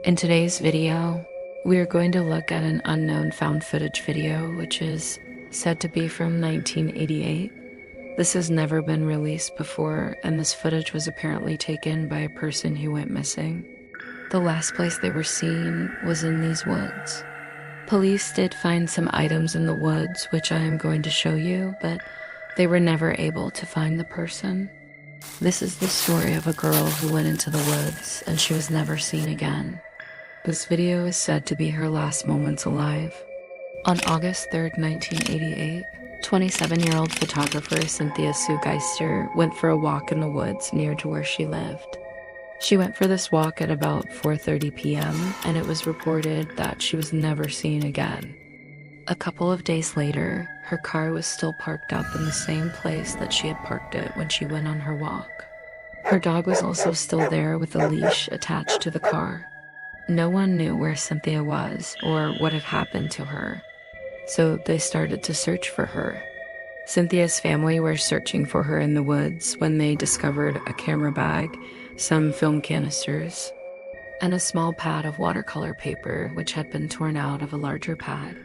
In today's video, we are going to look at an unknown found footage video, which is said to be from 1988. This has never been released before, and this footage was apparently taken by a person who went missing. The last place they were seen was in these woods. Police did find some items in the woods, which I am going to show you, but they were never able to find the person. This is the story of a girl who went into the woods and she was never seen again. This video is said to be her last moments alive. On August 3rd, 1988, 27-year-old photographer Cynthia Sue Geister went for a walk in the woods near to where she lived. She went for this walk at about 4:30 p.m., and it was reported that she was never seen again. A couple of days later, her car was still parked up in the same place that she had parked it when she went on her walk. Her dog was also still there with a leash attached to the car. No one knew where Cynthia was or what had happened to her, so they started to search for her. Cynthia's family were searching for her in the woods when they discovered a camera bag, some film canisters, and a small pad of watercolor paper which had been torn out of a larger pad.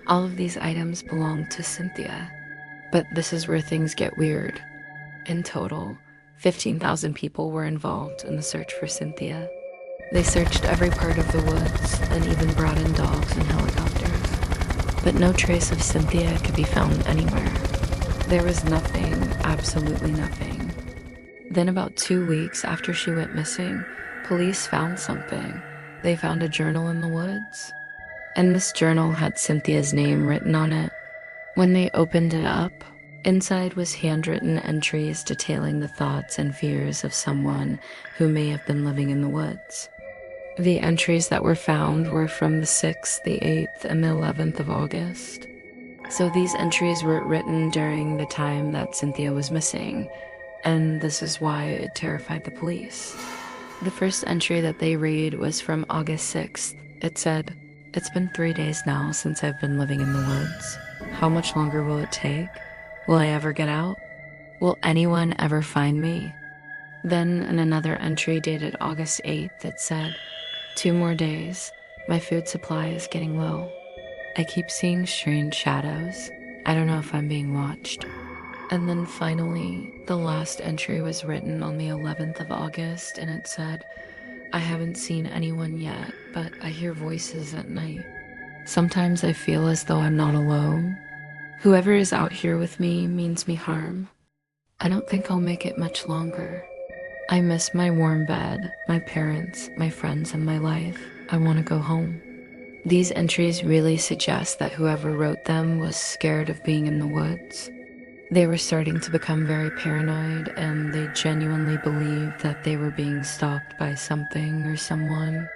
All of these items belonged to Cynthia. But this is where things get weird. In total, 15,000 people were involved in the search for Cynthia. They searched every part of the woods and even brought in dogs and helicopters. But no trace of Cynthia could be found anywhere. There was nothing, absolutely nothing. Then about 2 weeks after she went missing, police found something. They found a journal in the woods. And this journal had Cynthia's name written on it. When they opened it up, inside was handwritten entries detailing the thoughts and fears of someone who may have been living in the woods. The entries that were found were from the 6th, the 8th, and the 11th of August. So these entries were written during the time that Cynthia was missing, and this is why it terrified the police. The first entry that they read was from August 6th. It said, "It's been 3 days now since I've been living in the woods. How much longer will it take? Will I ever get out? Will anyone ever find me?" Then in another entry dated August 8th, it said, "2 more days. My food supply is getting low. I keep seeing strange shadows. I don't know if I'm being watched." And then finally, the last entry was written on the 11th of August, and it said, "I haven't seen anyone yet, but I hear voices at night. Sometimes I feel as though I'm not alone. Whoever is out here with me means me harm. I don't think I'll make it much longer. I miss my warm bed, my parents, my friends, and my life. I want to go home." These entries really suggest that whoever wrote them was scared of being in the woods. They were starting to become very paranoid, and they genuinely believed that they were being stalked by something or someone.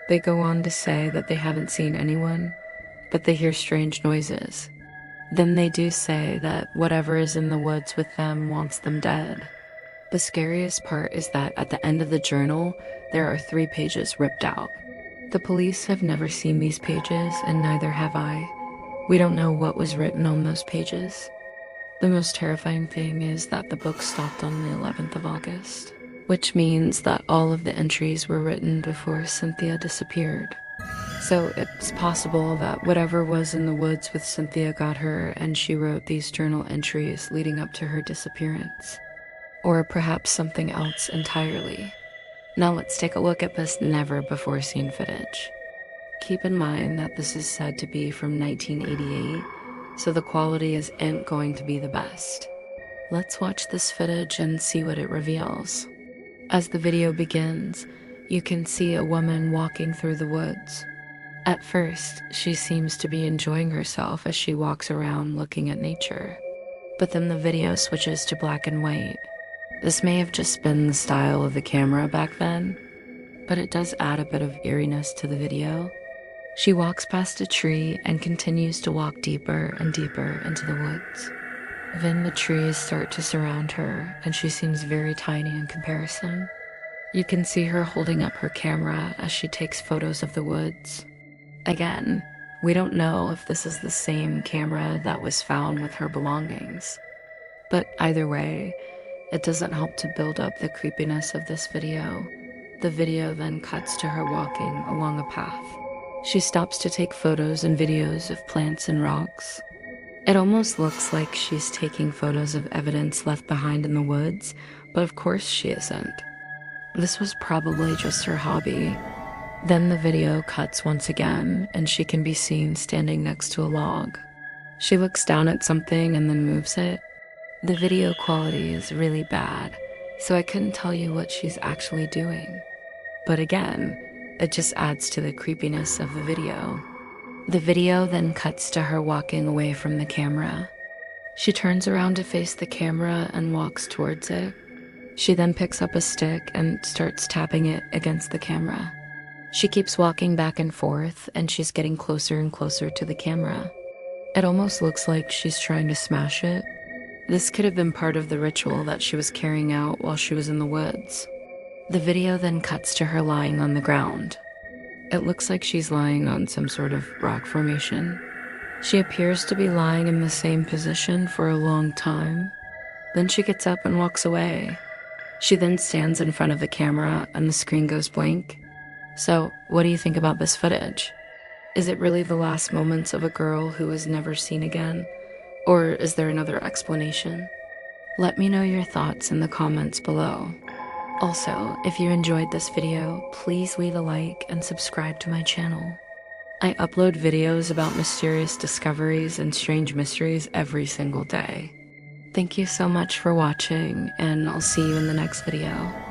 They go on to say that they haven't seen anyone, but they hear strange noises. Then they do say that whatever is in the woods with them wants them dead. The scariest part is that at the end of the journal, there are 3 pages ripped out. The police have never seen these pages, and neither have I. We don't know what was written on those pages. The most terrifying thing is that the book stopped on the 11th of August, which means that all of the entries were written before Cynthia disappeared. So it's possible that whatever was in the woods with Cynthia got her, and she wrote these journal entries leading up to her disappearance. Or perhaps something else entirely. Now let's take a look at this never-before-seen footage. Keep in mind that this is said to be from 1988, so the quality isn't going to be the best. Let's watch this footage and see what it reveals. As the video begins, you can see a woman walking through the woods. At first, she seems to be enjoying herself as she walks around looking at nature. But then the video switches to black and white. This may have just been the style of the camera back then, but it does add a bit of eeriness to the video. She walks past a tree and continues to walk deeper and deeper into the woods. Then the trees start to surround her, and she seems very tiny in comparison. You can see her holding up her camera as she takes photos of the woods. Again, we don't know if this is the same camera that was found with her belongings. But either way, it doesn't help to build up the creepiness of this video. The video then cuts to her walking along a path. She stops to take photos and videos of plants and rocks. It almost looks like she's taking photos of evidence left behind in the woods, but of course she isn't. This was probably just her hobby. Then the video cuts once again, and she can be seen standing next to a log. She looks down at something and then moves it. The video quality is really bad, so I couldn't tell you what she's actually doing. But again, it just adds to the creepiness of the video. The video then cuts to her walking away from the camera. She turns around to face the camera and walks towards it. She then picks up a stick and starts tapping it against the camera. She keeps walking back and forth, and she's getting closer and closer to the camera. It almost looks like she's trying to smash it. This could have been part of the ritual that she was carrying out while she was in the woods. The video then cuts to her lying on the ground. It looks like she's lying on some sort of rock formation. She appears to be lying in the same position for a long time. Then she gets up and walks away. She then stands in front of the camera and the screen goes blank. So, what do you think about this footage? Is it really the last moments of a girl who is never seen again? Or is there another explanation? Let me know your thoughts in the comments below. Also, if you enjoyed this video, please leave a like and subscribe to my channel. I upload videos about mysterious discoveries and strange mysteries every single day. Thank you so much for watching, and I'll see you in the next video.